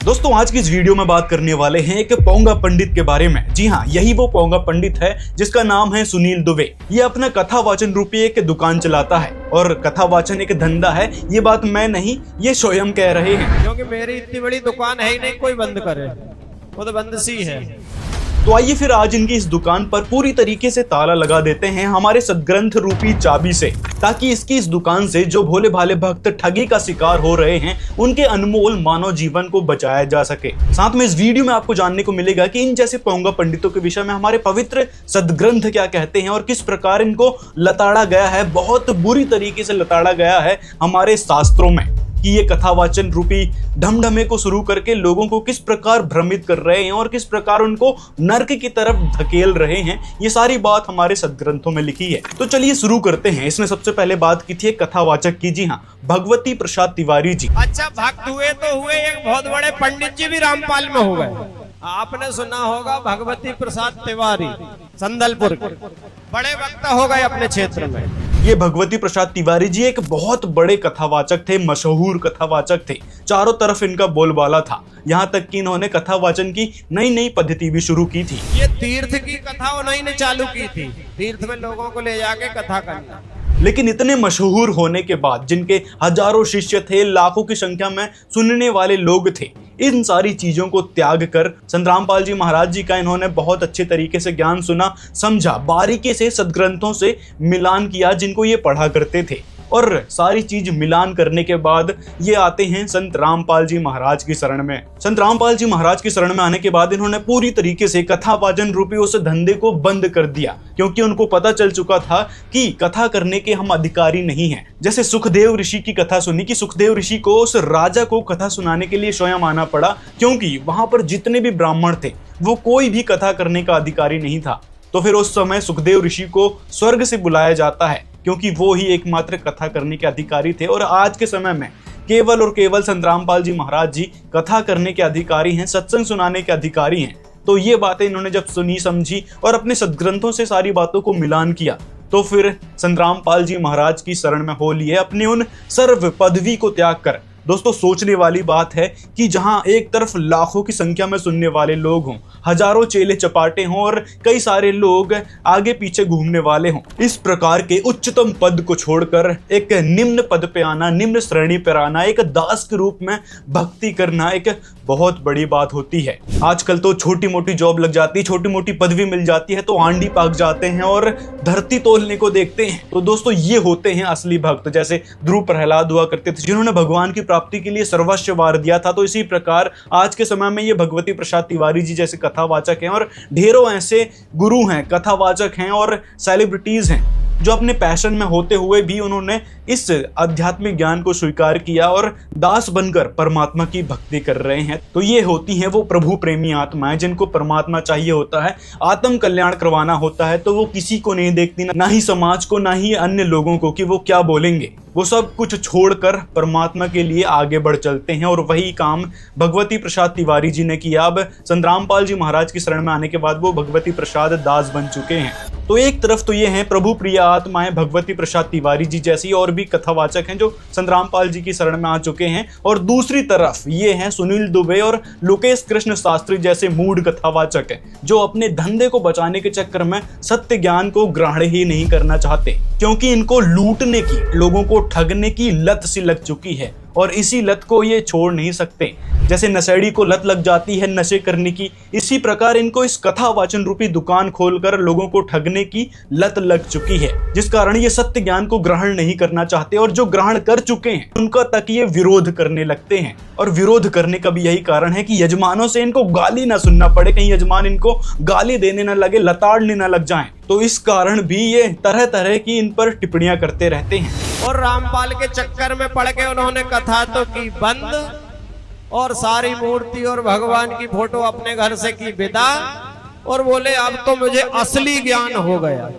दोस्तों आज की इस वीडियो में बात करने वाले हैं एक पोंगा पंडित के बारे में। जी हाँ, यही वो पोंगा पंडित है जिसका नाम है सुनील दुबे। ये अपना कथा वाचन रूपी एक दुकान चलाता है और कथा वाचन एक धंधा है। ये बात मैं नहीं, ये स्वयं कह रहे हैं। क्योंकि मेरी इतनी बड़ी दुकान है ही नहीं कोई बंद करे, वो तो बंद सी है। तो आइए फिर आज इनकी इस दुकान पर पूरी तरीके से ताला लगा देते हैं हमारे सदग्रंथ रूपी चाबी से, ताकि इसकी इस दुकान से जो भोले भाले भक्त ठगी का शिकार हो रहे हैं उनके अनमोल मानव जीवन को बचाया जा सके। साथ में इस वीडियो में आपको जानने को मिलेगा कि इन जैसे पोंगा पंडितों के विषय में हमारे पवित्र सदग्रंथ क्या कहते हैं और किस प्रकार इनको लताड़ा गया है, बहुत बुरी तरीके से लताड़ा गया है हमारे शास्त्रों में कि ये कथावाचन रूपी ढमढमे को शुरू करके लोगों को किस प्रकार भ्रमित कर रहे हैं और किस प्रकार उनको नर्क की तरफ धकेल रहे हैं। ये सारी बात हमारे सदग्रंथों में लिखी है। तो चलिए शुरू करते हैं। इसमें सबसे पहले बात की थी एक कथावाचक की। जी हाँ, भगवती प्रसाद तिवारी जी। अच्छा, भक्त हुए तो हुए, एक बहुत बड़े पंडित जी भी रामपाल में हो गए। आपने सुना होगा भगवती प्रसाद तिवारी संदलपुर के बड़े वक्ता हो गए अपने क्षेत्र में। ये भगवती प्रसाद तिवारी जी एक बहुत बड़े कथावाचक थे, मशहूर कथावाचक थे। चारों तरफ इनका बोलबाला था, यहाँ तक कि इन्होंने कथावाचन की नई नई पद्धति भी शुरू की थी। ये तीर्थ की कथा उन्होंने चालू की थी, तीर्थ में लोगों को ले जाके कथा करना। लेकिन इतने मशहूर होने के बाद, जिनके हजारों शिष्य थे, लाखों की संख्या में सुनने वाले लोग थे, इन सारी चीजों को त्याग कर संत रामपाल जी महाराज जी का इन्होंने बहुत अच्छे तरीके से ज्ञान सुना, समझा, बारीकी से सदग्रंथों से मिलान किया जिनको ये पढ़ा करते थे। और सारी चीज मिलान करने के बाद ये आते हैं संत रामपाल जी महाराज की शरण में। संत रामपाल जी महाराज की शरण में आने के बाद इन्होंने पूरी तरीके से कथावाचन रूपी उस धंधे को बंद कर दिया, क्योंकि उनको पता चल चुका था कि कथा करने के हम अधिकारी नहीं हैं। जैसे सुखदेव ऋषि की कथा सुनी कि सुखदेव ऋषि को उस राजा को कथा सुनाने के लिए स्वयं आना पड़ा, क्योंकि वहां पर जितने भी ब्राह्मण थे वो कोई भी कथा करने का अधिकारी नहीं था। तो फिर उस समय सुखदेव ऋषि को स्वर्ग से बुलाया जाता है, क्योंकि वो ही एकमात्र कथा करने के अधिकारी थे। और आज के समय में केवल और केवल संत रामपाल जी महाराज जी कथा करने के अधिकारी हैं, सत्संग सुनाने के अधिकारी हैं। तो ये बातें इन्होंने जब सुनी, समझी और अपने सदग्रंथों से सारी बातों को मिलान किया, तो फिर संत रामपाल जी महाराज की शरण में हो लिए, अपने उन सर्व पदवी को त्याग कर। दोस्तों सोचने वाली बात है कि जहां एक तरफ लाखों की संख्या में सुनने वाले लोग हों, हजारों चेले चपाटे हों और कई सारे लोग आगे पीछे घूमने वाले हों, इस प्रकार के उच्चतम पद को छोड़कर एक निम्न पद पे आना, निम्न श्रेणी पर आना, एक दास के रूप में भक्ति करना एक बहुत बड़ी बात होती है। आजकल तो छोटी मोटी जॉब लग जाती है, छोटी मोटी पदवी मिल जाती है तो आंडी पाक जाते हैं और धरती तोलने को देखते हैं। तो दोस्तों ये होते हैं असली भक्त। जैसे ध्रुव प्रहलाद हुआ करते थे, जिन्होंने भगवान की प्राप्ति के लिए सर्वस्व वार दिया था। तो इसी प्रकार आज के समय में ये भगवती प्रसाद तिवारी जी जैसे कथावाचक हैं और ढेरों ऐसे गुरु हैं, कथावाचक हैं और सेलिब्रिटीज हैं जो अपने पैशन में होते हुए भी उन्होंने इस आध्यात्मिक ज्ञान को स्वीकार किया और दास बनकर परमात्मा की भक्ति कर रहे हैं। तो ये होती हैं वो प्रभु प्रेमी आत्माएं जिनको परमात्मा चाहिए होता है, आत्म कल्याण करवाना होता है। तो वो किसी को नहीं देखती, ना ही समाज को, ना ही अन्य लोगों को कि वो क्या बोलेंगे। वो सब कुछ छोड़कर परमात्मा के लिए आगे बढ़ चलते हैं और वही काम भगवती प्रसाद तिवारी जी ने किया। अब संत रामपाल जी महाराज की शरण में आने के बाद वो भगवती प्रसाद दास बन चुके हैं। तो एक तरफ तो ये हैं प्रभु प्रिय आत्माएं भगवती प्रसाद तिवारी जी जैसी और भी कथावाचक हैं जो संत रामपाल जी की शरण में आ चुके हैं, और दूसरी तरफ ये हैं सुनील दुबे और लोकेश कृष्ण शास्त्री जैसे मूढ़ कथावाचक हैं जो अपने धंधे को बचाने के चक्कर में सत्य ज्ञान को ग्रहण ही नहीं करना चाहते, क्योंकि इनको लूटने की, लोगों को ठगने की लत सी लग चुकी है और इसी लत को ये छोड़ नहीं सकते। जैसे नशेड़ी को लत लग जाती है नशे करने की, इसी प्रकार इनको इस कथावाचन रूपी दुकान खोलकर लोगों को ठगने की लत लग चुकी है, जिस कारण ये सत्य ज्ञान को ग्रहण नहीं करना चाहते और जो ग्रहण कर चुके हैं उनका तक ये विरोध करने लगते हैं। और विरोध करने का भी यही कारण है कि यजमानों से इनको गाली ना सुनना पड़े, कहीं यजमान इनको गाली देने ना लगे, लताड़ने ना लग जाएं। तो इस कारण भी ये तरह तरह की इन पर टिप्पणियां करते रहते हैं। और रामपाल के चक्कर में पड़ के उन्होंने कथा तो की बंद और सारी मूर्ति और भगवान की फोटो अपने घर से की विदा, और बोले अब तो मुझे असली ज्ञान हो गया।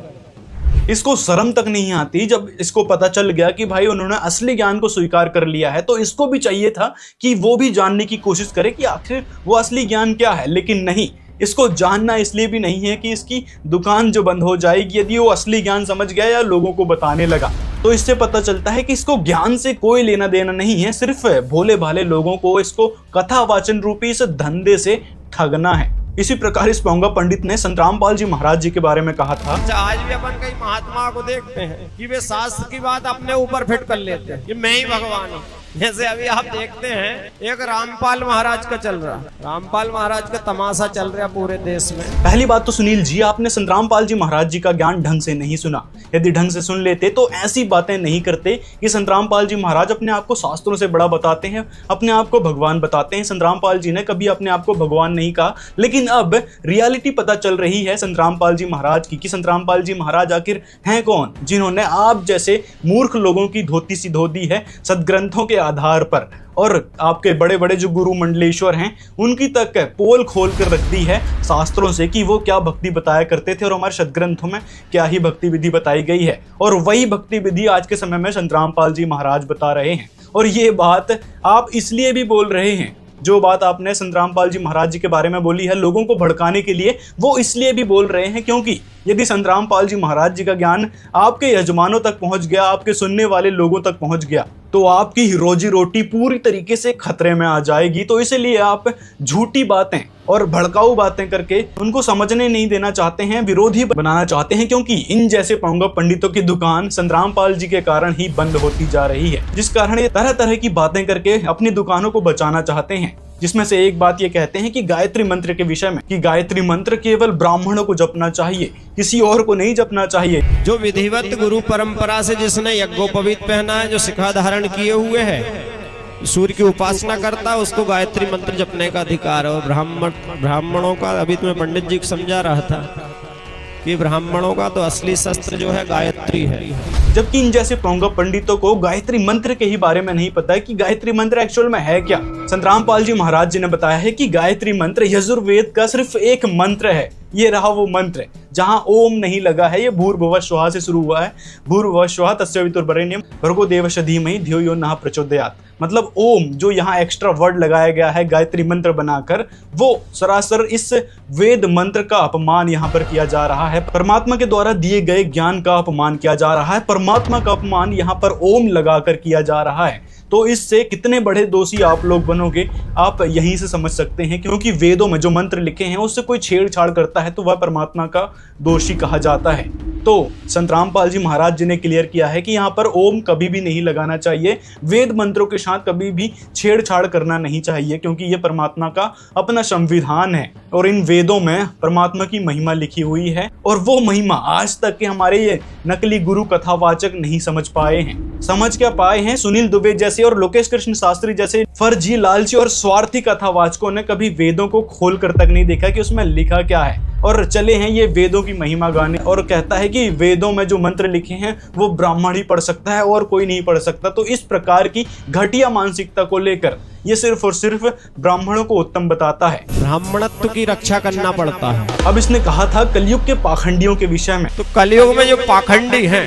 इसको शर्म तक नहीं आती जब इसको पता चल गया कि भाई उन्होंने असली ज्ञान को स्वीकार कर लिया है। तो इसको भी चाहिए था कि वो भी जानने की कोशिश करे कि आखिर वो असली ज्ञान क्या है, लेकिन नहीं, इसको जानना इसलिए भी नहीं है कि इसकी दुकान जो बंद हो जाएगी यदि वो असली ज्ञान समझ गया या लोगों को बताने लगा। तो इससे पता चलता है कि इसको ज्ञान से कोई लेना देना नहीं है, सिर्फ भोले भाले लोगों को इसको कथा वाचन रूपी इस धंधे से ठगना है। इसी प्रकार इस पोंगा पंडित ने संत रामपाल जी महाराज जी के बारे में कहा था, आज भी अपन कई महात्मा को देखते हैं कि वे शास्त्र की बात अपने ऊपर फिट कर लेते हैं कि मैं ही भगवान हूँ। जैसे अभी आप देखते हैं एक रामपाल महाराज का चल रहा, रामपाल महाराज का तमाशा चल रहा पूरे देश में। पहली बात तो सुनील जी, आपने संत रामपाल जी महाराज जी का ज्ञान ढंग से नहीं सुना। यदि ढंग से सुन लेते तो ऐसी बातें नहीं करते कि संत रामपाल जी महाराज अपने आप को शास्त्रों से बड़ा बताते हैं, अपने आप को भगवान बताते हैं। संत रामपाल जी ने कभी अपने आप को भगवान नहीं कहा, लेकिन अब रियलिटी पता चल रही है संत रामपाल जी महाराज की कि संत रामपाल जी महाराज आखिर हैं कौन, जिन्होंने आप जैसे मूर्ख लोगों की धोती सी धो दी है सदग्रंथों के आधार पर, और आपके बड़े बड़े जो गुरु मंडलेश्वर हैं उनकी तक पोल खोल कर रख दी है शास्त्रों से कि वो क्या भक्ति बताया करते थे और हमारे सदग्रंथों में क्या ही भक्ति विधि बताई गई है। और वही भक्ति विधि आज के समय में संत रामपाल जी महाराज बता रहे हैं। और ये बात आप इसलिए भी बोल रहे हैं, जो बात आपने संत रामपाल जी महाराज जी के बारे में बोली है लोगों को भड़काने के लिए, वो इसलिए भी बोल रहे हैं क्योंकि यदि संत रामपाल जी महाराज जी का ज्ञान आपके यजमानों तक पहुंच गया, आपके सुनने वाले लोगों तक पहुंच गया, तो आपकी रोजी रोटी पूरी तरीके से खतरे में आ जाएगी। तो इसलिए आप झूठी बातें और भड़काऊ बातें करके उनको समझने नहीं देना चाहते हैं, विरोधी बनाना चाहते हैं, क्योंकि इन जैसे पोंगा पंडितों की दुकान संत रामपाल जी के कारण ही बंद होती जा रही है, जिस कारण ये तरह तरह की बातें करके अपनी दुकानों को बचाना चाहते हैं। जिसमें से एक बात ये कहते हैं कि गायत्री मंत्र के विषय में कि गायत्री मंत्र केवल ब्राह्मणों को जपना चाहिए, किसी और को नहीं जपना चाहिए। जो विधिवत गुरु परंपरा से जिसने यज्ञोपवीत पहना है, जो शिखा धारण किए हुए है, सूर्य की उपासना करता है, उसको गायत्री मंत्र जपने का अधिकार है। ब्राह्मणों का, अभी तुम्हें पंडित जी को समझा रहा था कि ब्राह्मणों का तो असली शस्त्र जो है गायत्री है। जबकि इन जैसे पोंगा पंडितों को गायत्री मंत्र के ही बारे में नहीं पता है कि गायत्री मंत्र एक्चुअल में है क्या। संत रामपाल जी महाराज जी ने बताया है कि गायत्री मंत्र यजुर्वेद का सिर्फ एक मंत्र है। ये रहा वो मंत्र जहां ओम नहीं लगा है, ये भूर्भुवः स्वः से शुरू हुआ है। भूर्भुवः स्वः तस्य वितुर्वरेण्यं भर्गो देवस्य धीमहि धियो यो नः प्रचोदयात्। मतलब ओम जो यहाँ एक्स्ट्रा वर्ड लगाया गया है गायत्री मंत्र बनाकर, वो सरासर इस वेद मंत्र का अपमान यहाँ पर किया जा रहा है। परमात्मा के द्वारा दिए गए ज्ञान का अपमान किया जा रहा है, परमात्मा का अपमान यहाँ पर ओम लगाकर किया जा रहा है। तो इससे कितने बड़े दोषी आप लोग बनोगे, आप यहीं से समझ सकते हैं। क्योंकि वेदों में जो मंत्र लिखे हैं उससे कोई छेड़छाड़ करता है तो वह परमात्मा का दोषी कहा जाता है। तो संत रामपाल जी महाराज जी ने क्लियर किया है कि यहाँ पर ओम कभी भी नहीं लगाना चाहिए, वेद मंत्रों के साथ कभी भी छेड़छाड़ करना नहीं चाहिए, क्योंकि ये परमात्मा का अपना संविधान है और इन वेदों में परमात्मा की महिमा लिखी हुई है। और वो महिमा आज तक के हमारे ये नकली गुरु कथावाचक नहीं समझ पाए हैं। समझ क्या पाए हैं? सुनील दुबे जैसे और लोकेश कृष्ण शास्त्री जैसे फर्जी, लालची और स्वार्थी कथावाचकों ने कभी वेदों को खोल कर तक नहीं देखा कि उसमें लिखा क्या है, और चले हैं ये वेदों की महिमा गाने और कहता है कि वेदों में जो मंत्र लिखे हैं वो ब्राह्मण ही पढ़ सकता है और कोई नहीं पढ़ सकता। तो इस प्रकार की घटिया मानसिकता को लेकर ये सिर्फ और सिर्फ ब्राह्मणों को उत्तम बताता है। ब्राह्मणत्व की रक्षा करना पड़ता है। अब इसने कहा था कलयुग के पाखंडियों के विषय में। तो कलयुग में जो पाखंडी हैं,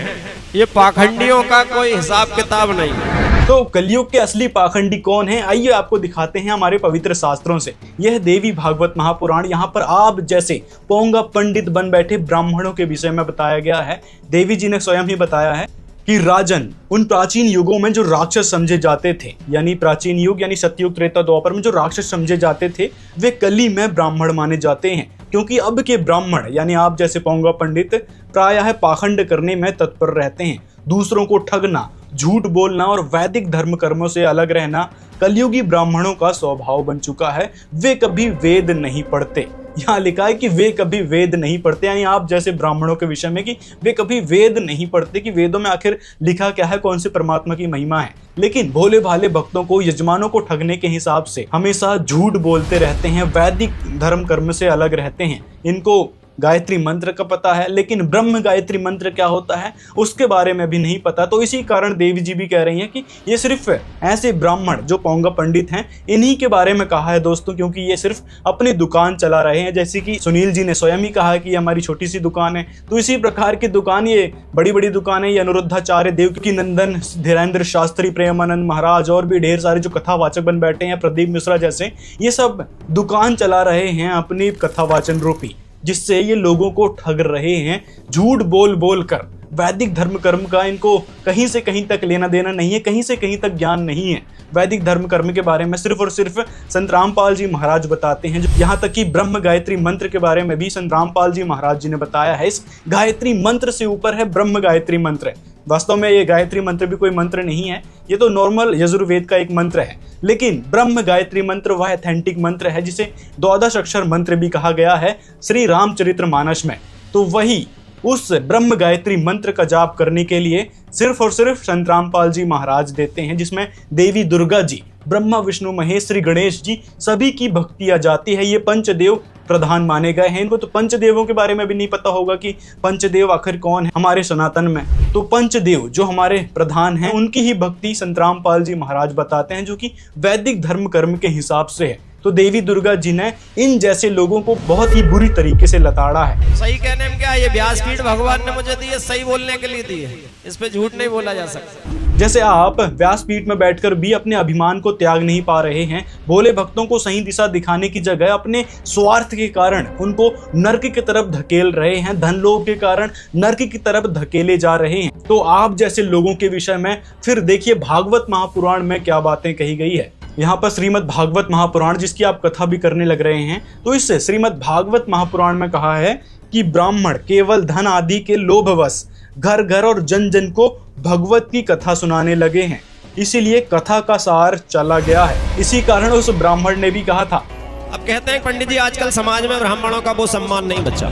ये पाखंडियों का कोई हिसाब किताब नहीं है। तो कलयुग के असली पाखंडी कौन है, आइए आपको दिखाते हैं हमारे पवित्र शास्त्रों से। यह देवी भागवत महापुराण, यहाँ पर आप जैसे पोंगा पंडित बन बैठे ब्राह्मणों के विषय में बताया गया है। देवी जी ने स्वयं ही बताया है कि राजन, उन प्राचीन युगों में जो राक्षस समझे जाते थे, यानी प्राचीन युग यानी सतयुग त्रेता द्वापर में जो राक्षस समझे जाते थे, वे कली में ब्राह्मण माने जाते हैं। क्योंकि अब के ब्राह्मण यानी आप जैसे पोंगा पंडित प्रायः पाखंड करने में तत्पर रहते हैं। दूसरों को ठगना, झूठ बोलना और वैदिक धर्म कर्मों से अलग रहना कलयुगी ब्राह्मणों का स्वभाव बन चुका है। वे कभी वेद नहीं पढ़ते। यहाँ लिखा है कि वे कभी वेद नहीं पढ़ते, यानी आप जैसे ब्राह्मणों के विषय में कि वे कभी वेद नहीं पढ़ते कि वेदों में आखिर लिखा क्या है, कौन से परमात्मा की महिमा है। लेकिन भोले भाले भक्तों को, यजमानों को ठगने के हिसाब से हमेशा झूठ बोलते रहते हैं, वैदिक धर्म कर्म से अलग रहते हैं। इनको गायत्री मंत्र का पता है, लेकिन ब्रह्म गायत्री मंत्र क्या होता है उसके बारे में भी नहीं पता। तो इसी कारण देवी जी भी कह रही हैं कि ये सिर्फ ऐसे ब्राह्मण जो पोंगा पंडित हैं इन्हीं के बारे में कहा है दोस्तों, क्योंकि ये सिर्फ अपनी दुकान चला रहे हैं। जैसे कि सुनील जी ने स्वयं ही कहा कि ये हमारी छोटी सी दुकान है, तो इसी प्रकार की दुकान, ये बड़ी बड़ी दुकान है। ये अनुरुद्धाचार्य, देवकी नंदन, धीरेन्द्र शास्त्री, प्रेमानंद महाराज और भी ढेर सारे जो कथावाचक बन बैठे हैं, प्रदीप मिश्रा जैसे, ये सब दुकान चला रहे हैं अपनी कथावाचन रूपी, जिससे ये लोगों को ठग रहे हैं झूठ बोल बोल कर। वैदिक धर्म कर्म का इनको कहीं से कहीं तक लेना देना नहीं है, कहीं से कहीं तक ज्ञान नहीं है। वैदिक धर्म कर्म के बारे में सिर्फ और सिर्फ संत रामपाल जी महाराज बताते हैं। यहाँ तक कि ब्रह्म गायत्री मंत्र के बारे में भी संत रामपाल जी महाराज जी ने बताया है, इस गायत्री मंत्र से ऊपर है ब्रह्म गायत्री मंत्र। वास्तव में ये गायत्री मंत्र भी कोई मंत्र नहीं है, ये तो नॉर्मल यजुर्वेद का एक मंत्र है। लेकिन ब्रह्म गायत्री मंत्र वह ऑथेंटिक मंत्र है जिसे द्वादश अक्षर मंत्र भी कहा गया है श्री रामचरितमानस में। तो वही उस ब्रह्म गायत्री मंत्र का जाप करने के लिए सिर्फ और सिर्फ संत रामपाल जी महाराज देते हैं, जिसमें देवी दुर्गा जी, ब्रह्मा विष्णु महेश श्री गणेश जी सभी की भक्तियां जाती है। ये पंचदेव प्रधान माने गए हैं। इनको तो पंचदेवों के बारे में भी नहीं पता होगा कि पंचदेव आखिर कौन है हमारे सनातन में। तो पंचदेव जो हमारे प्रधान हैं उनकी ही भक्ति संत रामपाल जी महाराज बताते हैं, जो कि वैदिक धर्म कर्म के हिसाब से है। तो देवी दुर्गा जी ने इन जैसे लोगों को बहुत ही बुरी तरीके से लताड़ा है। सही कहने में क्या, ये व्यासपीठ भगवान ने मुझे दी है, सही बोलने के लिए दी है, इस पे झूठ नहीं बोला जा सकता। जैसे आप व्यासपीठ में बैठकर भी अपने अभिमान को त्याग नहीं पा रहे हैं, भोले भक्तों को सही दिशा दिखाने की जगह अपने स्वार्थ के कारण उनको नर्क की तरफ धकेल रहे हैं, धन लोभ के कारण नर्क की तरफ धकेले जा रहे हैं। तो आप जैसे लोगों के विषय में फिर देखिए भागवत महापुराण में क्या बातें कही गई है। यहाँ पर श्रीमद् भागवत महापुराण, जिसकी आप कथा भी करने लग रहे हैं, तो इससे श्रीमद् भागवत महापुराण में कहा है कि ब्राह्मण केवल धन आदि के लोभवश घर घर और जन जन को भगवत की कथा सुनाने लगे हैं, इसीलिए कथा का सार चला गया है। इसी कारण उस ब्राह्मण ने भी कहा था। अब कहते हैं पंडित जी आजकल समाज में ब्राह्मणों का वो सम्मान नहीं बचा।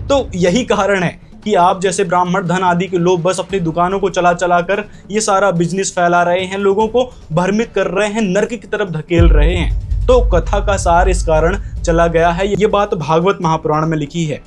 तो यही कारण है कि आप जैसे ब्राह्मण धन आदि के लोग बस अपनी दुकानों को चला चला कर ये सारा बिजनेस फैला रहे हैं, लोगों को भ्रमित कर रहे हैं, नर्क की तरफ धकेल रहे हैं। तो कथा का सार इस कारण चला गया है। ये बात भागवत महापुराण में लिखी है।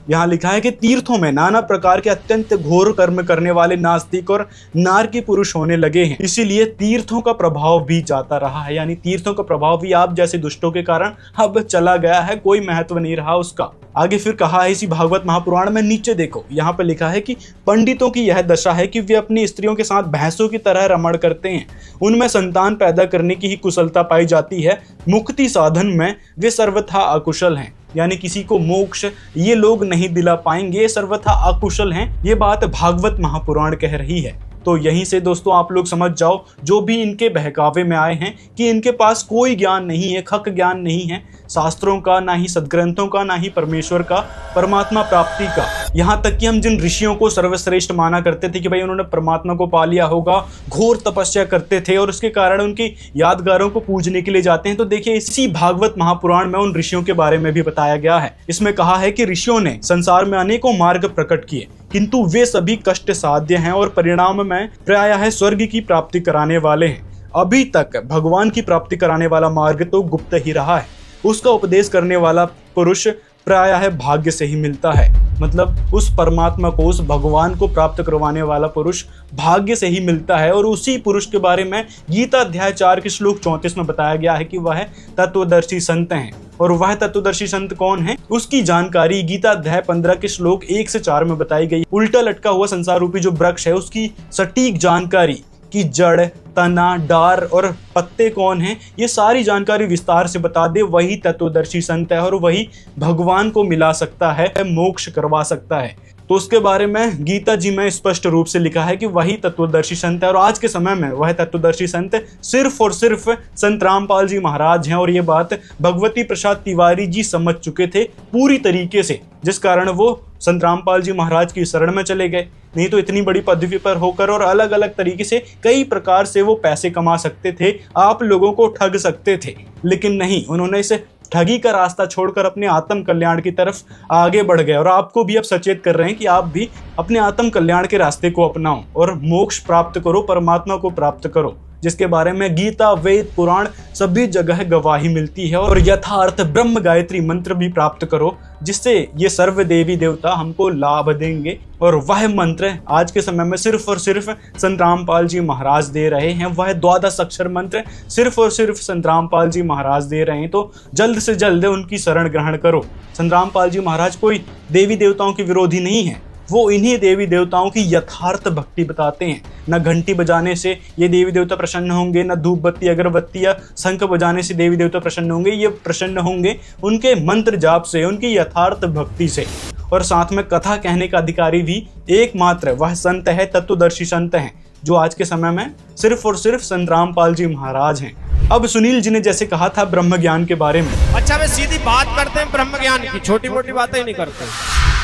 यहाँ लिखा है कि तीर्थों में नाना प्रकार के अत्यंत घोर कर्म करने वाले नास्तिक और नारकी पुरुष होने लगे हैं, इसीलिए तीर्थों का प्रभाव भी जाता रहा है। यानी तीर्थों का प्रभाव भी आप जैसे दुष्टों के कारण अब चला गया है, कोई महत्व नहीं रहा उसका। आगे फिर कहा है इसी भागवत महापुराण में, नीचे देखो, यहाँ पे लिखा है कि पंडितों की यह दशा है कि वे अपनी स्त्रियों के साथ भैंसों की तरह रमण करते हैं, उनमें संतान पैदा करने की ही कुशलता पाई जाती है, मुक्ति साधन में वे सर्वथा अकुशल हैं। यानी किसी को मोक्ष ये लोग नहीं दिला पाएंगे, सर्वथा अकुशल हैं। ये बात भागवत महापुराण कह रही है। तो यहीं से दोस्तों आप लोग समझ जाओ, जो भी इनके बहकावे में आए हैं कि इनके पास कोई ज्ञान नहीं है, खक ज्ञान नहीं है शास्त्रों का, ना ही सदग्रंथों का, ना ही परमेश्वर का, परमात्मा प्राप्ति का। यहाँ तक कि हम जिन ऋषियों को सर्वश्रेष्ठ माना करते थे कि भाई उन्होंने परमात्मा को पा लिया होगा, घोर तपस्या करते थे और उसके कारण उनकी यादगारों को पूजने के लिए जाते हैं। तो देखिए इसी भागवत महापुराण में उन ऋषियों के बारे में भी बताया गया है। इसमें कहा है कि ऋषियों ने संसार में अनेकों मार्ग प्रकट किए, किंतु वे सभी कष्ट साध्य हैं और परिणाम में प्रायः स्वर्ग की प्राप्ति कराने वाले हैं। अभी तक भगवान की प्राप्ति कराने वाला मार्ग तो गुप्त ही रहा है। उसका उपदेश करने वाला पुरुष प्रायः भाग्य से ही मिलता है। मतलब उस परमात्मा को, उस भगवान को प्राप्त करवाने वाला पुरुष भाग्य से ही मिलता है। और उसी पुरुष के बारे में गीता अध्याय 4 के श्लोक 34 में बताया गया है कि वह तत्वदर्शी संत हैं। और वह तत्वदर्शी संत कौन है, उसकी जानकारी गीता अध्याय 15 के श्लोक 1 से 4 में बताई गई। उल्टा लटका हुआ संसार रूपी जो वृक्ष है उसकी सटीक जानकारी कि जड़, तना, डार और पत्ते कौन हैं, ये सारी जानकारी विस्तार से बता दे, वही तत्वदर्शी संत है और वही भगवान को मिला सकता है, मोक्ष करवा सकता है। तो उसके बारे में गीता जी में स्पष्ट रूप से लिखा है कि वही तत्वदर्शी संत है। और आज के समय में वह तत्वदर्शी संत सिर्फ और सिर्फ संत रामपाल जी महाराज हैं। और ये बात भगवती प्रसाद तिवारी जी समझ चुके थे पूरी तरीके से, जिस कारण वो संत रामपाल जी महाराज की शरण में चले गए। नहीं तो इतनी बड़ी पदवी पर होकर और अलग अलग तरीके से कई प्रकार से वो पैसे कमा सकते थे, आप लोगों को ठग सकते थे। लेकिन नहीं, उन्होंने इसे ठगी का रास्ता छोड़कर अपने आत्म कल्याण की तरफ आगे बढ़ गए। और आपको भी अब सचेत कर रहे हैं कि आप भी अपने आत्म कल्याण के रास्ते को अपनाओ और मोक्ष प्राप्त करो, परमात्मा को प्राप्त करो, जिसके बारे में गीता, वेद, पुराण सभी जगह गवाही मिलती है। और यथार्थ ब्रह्म गायत्री मंत्र भी प्राप्त करो, जिससे ये सर्व देवी देवता हमको लाभ देंगे। और वह मंत्र आज के समय में सिर्फ और सिर्फ संत रामपाल जी महाराज दे रहे हैं। वह 12 अक्षर मंत्र सिर्फ और सिर्फ संत रामपाल जी महाराज दे रहे हैं। तो जल्द से जल्द उनकी शरण ग्रहण करो। संत रामपाल जी महाराज कोई देवी देवताओं के विरोधी नहीं है, वो इन्हीं देवी देवताओं की यथार्थ भक्ति बताते हैं। न घंटी बजाने से ये देवी देवता प्रसन्न होंगे, न धूप बत्ती अगरबत्ती या शंख बजाने से देवी देवता प्रसन्न होंगे। ये प्रसन्न होंगे उनके मंत्र जाप से, उनकी यथार्थ भक्ति से। और साथ में कथा कहने का अधिकारी भी एकमात्र वह संत है, तत्वदर्शी संत हैं, जो आज के समय में सिर्फ और सिर्फ संत रामपाल जी महाराज हैं। अब सुनील जी ने जैसे कहा था ब्रह्म ज्ञान के बारे में, अच्छा वे सीधी बात करते हैं ब्रह्म ज्ञान की, छोटी मोटी बातें नहीं करते।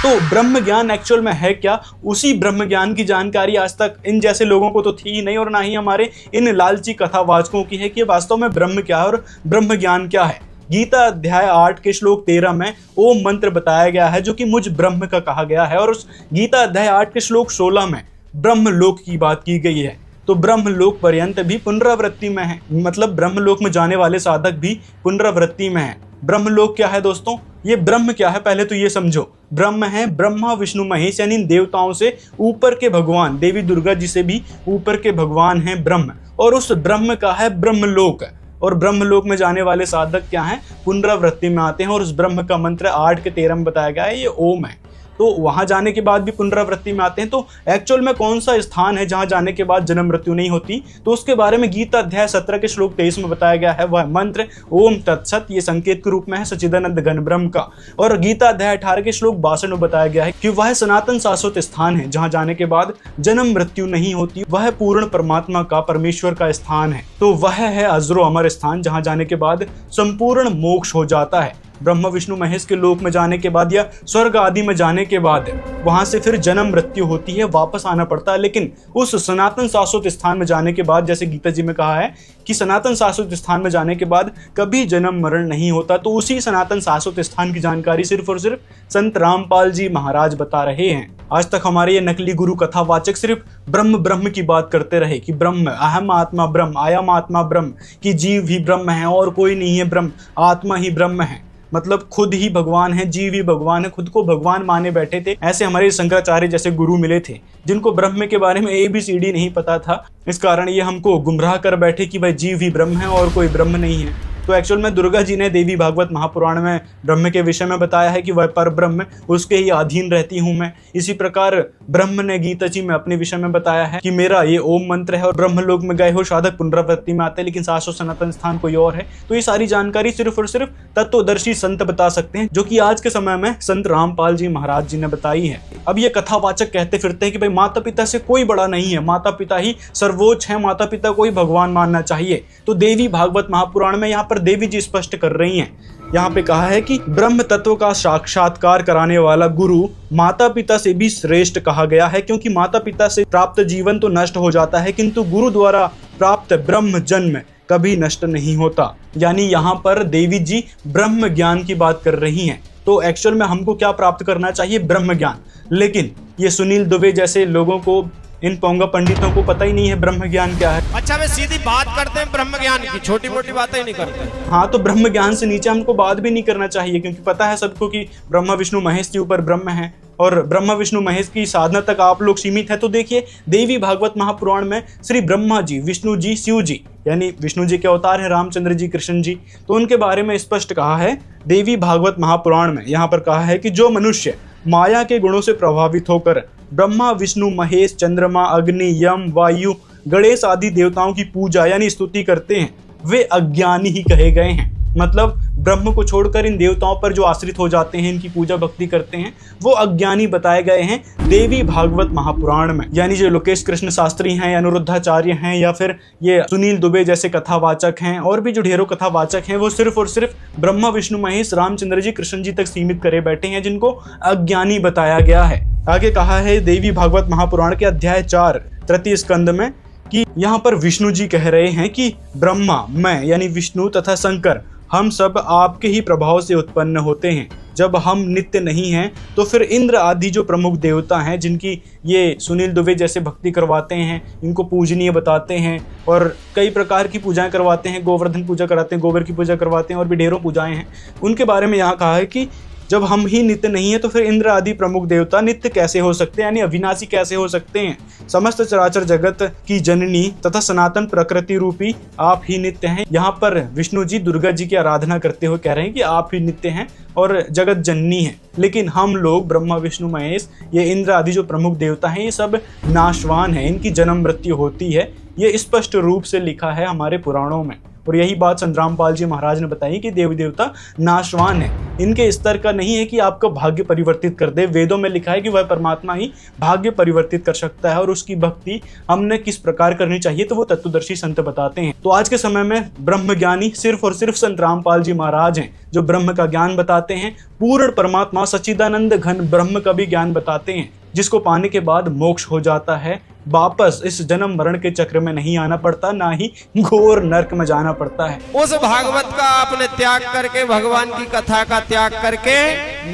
तो ब्रह्म ज्ञान एक्चुअल में है क्या? उसी ब्रह्म ज्ञान की जानकारी आज तक इन जैसे लोगों को तो थी ही नहीं, और ना ही हमारे इन लालची कथावाचकों की है कि वास्तव में ब्रह्म क्या है और ब्रह्म ज्ञान क्या है। गीता अध्याय 8 के श्लोक 13 में ओम मंत्र बताया गया है, जो कि मुझ ब्रह्म का कहा गया है। और उस गीता अध्याय 8 के श्लोक 16 में ब्रह्मलोक की बात की गई है। तो ब्रह्मलोक पर्यंत भी पुनरावृत्ति में है, मतलब ब्रह्मलोक में जाने वाले साधक भी पुनरावृत्ति में है। ब्रह्मलोक क्या है दोस्तों? ये ब्रह्म क्या है पहले तो ये समझो। ब्रह्म है ब्रह्मा विष्णु महेश, यानी इन देवताओं से ऊपर के भगवान, देवी दुर्गा जी से भी ऊपर के भगवान हैं ब्रह्म। और उस ब्रह्म का है ब्रह्मलोक। और ब्रह्मलोक में जाने वाले साधक क्या हैं? पुनरावृत्ति में आते हैं। और उस ब्रह्म का मंत्र 8 के 13 में बताया गया है, ये ओम है। तो वहां जाने के बाद भी पुनरावृत्ति में आते हैं। तो एक्चुअल में कौन सा स्थान है जहां जाने के बाद जन्म मृत्यु नहीं होती? तो उसके बारे में गीता अध्याय 17 के श्लोक 23 में बताया गया है। वह मंत्र ओम तत्सत, ये संकेत के रूप में है सच्चिदानंद घन ब्रह्म का। और गीता अध्याय 18 के श्लोक 62 में बताया गया है कि वह सनातन शाश्वत स्थान है जहां जाने के बाद जन्म मृत्यु नहीं होती। वह पूर्ण परमात्मा का, परमेश्वर का स्थान है। तो वह है अजरो अमर स्थान, जहां जाने के बाद संपूर्ण मोक्ष हो जाता है। ब्रह्मा विष्णु महेश के लोक में जाने के बाद या स्वर्ग आदि में जाने के बाद वहां से फिर जन्म मृत्यु होती है, वापस आना पड़ता है। लेकिन उस सनातन शाश्वत स्थान में जाने के बाद, जैसे गीता जी में कहा है कि सनातन शाश्वत स्थान में जाने के बाद कभी जन्म मरण नहीं होता। तो उसी सनातन शाश्वत स्थान की जानकारी सिर्फ और सिर्फ संत रामपाल जी महाराज बता रहे हैं। आज तक हमारे ये नकली गुरु कथावाचक सिर्फ ब्रह्म ब्रह्म की बात करते रहे कि ब्रह्म, अहम आत्मा ब्रह्म, आयम आत्मा ब्रह्म, कि जीव ही ब्रह्म है और कोई नहीं है ब्रह्म, आत्मा ही ब्रह्म है। मतलब खुद ही भगवान है, जीव ही भगवान है, खुद को भगवान माने बैठे थे। ऐसे हमारे शंकराचार्य जैसे गुरु मिले थे जिनको ब्रह्म के बारे में ABCD नहीं पता था। इस कारण ये हमको गुमराह कर बैठे कि भाई जीव ही ब्रह्म है और कोई ब्रह्म नहीं है। तो एक्चुअल में दुर्गा जी ने देवी भागवत महापुराण में ब्रह्म के विषय में बताया है कि वह पर ब्रह्म, उसके ही अधीन रहती हूँ मैं। इसी प्रकार ब्रह्म ने गीता जी में अपने विषय में बताया है कि मेरा ये ओम मंत्र है और ब्रह्मलोक में गए हो साधक पुनरावृत्ति में आते हैं, लेकिन शाश्वत सनातन स्थान कोई और है। तो ये सारी जानकारी सिर्फ और सिर्फ तत्वदर्शी संत बता सकते हैं, जो कि आज के समय में संत रामपाल जी महाराज जी ने बताई है। अब ये कथावाचक कहते फिरते हैं कि भाई माता पिता से कोई बड़ा नहीं है, माता पिता ही सर्वोच्च है, माता पिता को ही भगवान मानना चाहिए। तो देवी भागवत महापुराण में यहाँ पर देवी जी स्पष्ट कर रही हैं। यहाँ पे कहा है कि ब्रह्म तत्व का साक्षात्कार कराने वाला गुरु माता पिता से भी श्रेष्ठ कहा गया है, क्योंकि माता पिता से प्राप्त जीवन तो नष्ट हो जाता है, किंतु गुरु द्वारा प्राप्त ब्रह्म जन्म कभी नष्ट नहीं होता। यानी यहाँ पर देवी जी ब्रह्म ज्ञान की बात कर रही हैं। तो एक्चुअल में हमको क्या प्राप्त करना चाहिए? ब्रह्म ज्ञान। लेकिन ये सुनील दुबे जैसे लोगों को, इन पोंगा पंडितों को पता ही नहीं है ब्रह्म ज्ञान क्या है। अच्छा वे सीधी बात करते हैं ब्रह्म ज्ञान की, छोटी मोटी बातें नहीं करते। हाँ, तो ब्रह्म ज्ञान से नीचे हमको बात भी नहीं करना चाहिए, क्योंकि पता है सबको कि ब्रह्मा विष्णु महेश के ऊपर ब्रह्म है और ब्रह्मा विष्णु महेश की साधना तक आप लोग सीमित है। तो देखिए देवी भागवत महापुराण में श्री ब्रह्मा जी, विष्णु जी, शिव जी, यानी विष्णु जी के अवतार है रामचंद्र जी, कृष्ण जी, तो उनके बारे में स्पष्ट कहा है देवी भागवत महापुराण में। यहाँ पर कहा है कि जो मनुष्य माया के गुणों से प्रभावित होकर ब्रह्मा विष्णु महेश, चंद्रमा, अग्नि, यम, वायु, गणेश आदि देवताओं की पूजा यानी स्तुति करते हैं, वे अज्ञानी ही कहे गए हैं। मतलब ब्रह्म को छोड़कर इन देवताओं पर जो आश्रित हो जाते हैं, इनकी पूजा भक्ति करते हैं, वो अज्ञानी बताए गए हैं देवी भागवत महापुराण में। यानी जो लोकेश कृष्ण शास्त्री हैं, अनुरुद्धाचार्य हैं, या फिर ये सुनील दुबे जैसे कथावाचक हैं, और भी जो ढेरों कथावाचक हैं, वो सिर्फ और सिर्फ ब्रह्मा विष्णु महेश, रामचंद्र जी, कृष्ण जी तक सीमित करे बैठे हैं, जिनको अज्ञानी बताया गया है। आगे कहा है देवी भागवत महापुराण के अध्याय 4 तृतीय स्कंद में कि यहाँ पर विष्णु जी कह रहे हैं कि ब्रह्मा, मैं यानी विष्णु तथा शंकर, हम सब आपके ही प्रभाव से उत्पन्न होते हैं। जब हम नित्य नहीं हैं तो फिर इंद्र आदि जो प्रमुख देवता हैं, जिनकी ये सुनील दुबे जैसे भक्ति करवाते हैं, इनको पूजनीय बताते हैं और कई प्रकार की पूजाएं करवाते हैं, गोवर्धन पूजा कराते हैं, गोबर की पूजा करवाते हैं और भी ढेरों पूजाएं हैं, उनके बारे में यहाँ कहा है कि जब हम ही नित्य नहीं है तो फिर इंद्र आदि प्रमुख देवता नित्य कैसे हो सकते हैं, यानी अविनाशी कैसे हो सकते हैं। समस्त चराचर जगत की जननी तथा सनातन प्रकृति रूपी आप ही नित्य हैं। यहाँ पर विष्णु जी दुर्गा जी की आराधना करते हुए कह रहे हैं कि आप ही नित्य हैं और जगत जननी है। लेकिन हम लोग ब्रह्मा विष्णु महेश, ये इंद्र आदि जो प्रमुख देवता हैं, ये सब नाशवान हैं, इनकी जन्म मृत्यु होती है। ये स्पष्ट रूप से लिखा है हमारे पुराणों में। और यही बात संग्रामपाल जी महाराज ने बताई कि देवी देवता नाशवान है, इनके स्तर का नहीं है कि आपका भाग्य परिवर्तित कर दे। वेदों में लिखा है कि वह परमात्मा ही भाग्य परिवर्तित कर सकता है और उसकी भक्ति हमने किस प्रकार करनी चाहिए तो वो तत्वदर्शी संत बताते हैं। तो आज के समय में ब्रह्म ज्ञानी सिर्फ और सिर्फ संग्रामपाल जी महाराज हैं, जो ब्रह्म का ज्ञान बताते हैं। पूर्ण परमात्मा सच्चिदानंद घन ब्रह्म का भी ज्ञान बताते हैं, जिसको पाने के बाद मोक्ष हो जाता है। वापस इस जन्म मरण के चक्र में नहीं आना पड़ता, ना ही घोर नरक में जाना पड़ता है। उस भागवत का आपने त्याग करके, भगवान की कथा का त्याग करके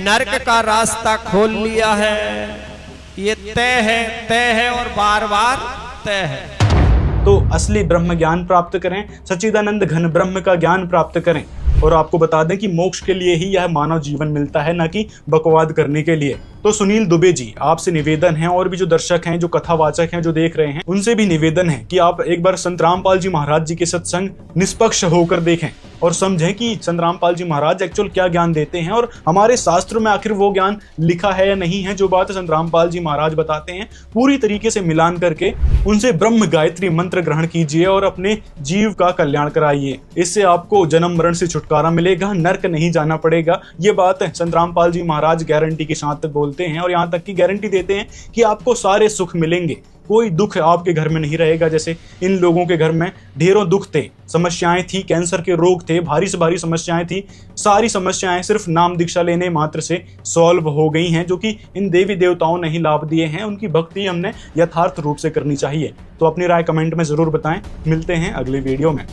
नरक का रास्ता खोल लिया है। ये तय है और बार बार तय है। तो असली ब्रह्म ज्ञान प्राप्त करें, सच्चिदानंद घन ब्रह्म का ज्ञान प्राप्त करें। और आपको बता दें कि मोक्ष के लिए ही यह मानव जीवन मिलता है, न कि बकवाद करने के लिए। तो सुनील दुबे जी, आपसे निवेदन है, और भी जो दर्शक हैं, जो कथावाचक हैं, जो देख रहे हैं, उनसे भी निवेदन है कि आप एक बार संत रामपाल जी महाराज जी के सत्संग निष्पक्ष होकर देखें और समझें कि संत रामपाल जी महाराज एक्चुअल क्या ज्ञान देते हैं और हमारे शास्त्रों में आखिर वो ज्ञान लिखा है या नहीं है। जो बात संत रामपाल जी महाराज बताते हैं, पूरी तरीके से मिलान करके उनसे ब्रह्म गायत्री मंत्र ग्रहण कीजिए और अपने जीव का कल्याण कराइए। इससे आपको जन्म मरण से छुटकारा मिलेगा, नरक नहीं जाना पड़ेगा। ये बात संत रामपाल जी महाराज गारंटी के साथ बोलते हैं और यहाँ तक की गारंटी देते हैं कि आपको सारे सुख मिलेंगे, कोई दुख आपके घर में नहीं रहेगा। जैसे इन लोगों के घर में ढेरों दुख थे, समस्याएं थी, कैंसर के रोग थे, भारी से भारी समस्याएं थी। सारी समस्याएं सिर्फ नाम दीक्षा लेने मात्र से सॉल्व हो गई हैं, जो कि इन देवी देवताओं ने ही लाभ दिए हैं। उनकी भक्ति हमने यथार्थ रूप से करनी चाहिए। तो अपनी राय कमेंट में जरूर बताएं। मिलते हैं अगली वीडियो में।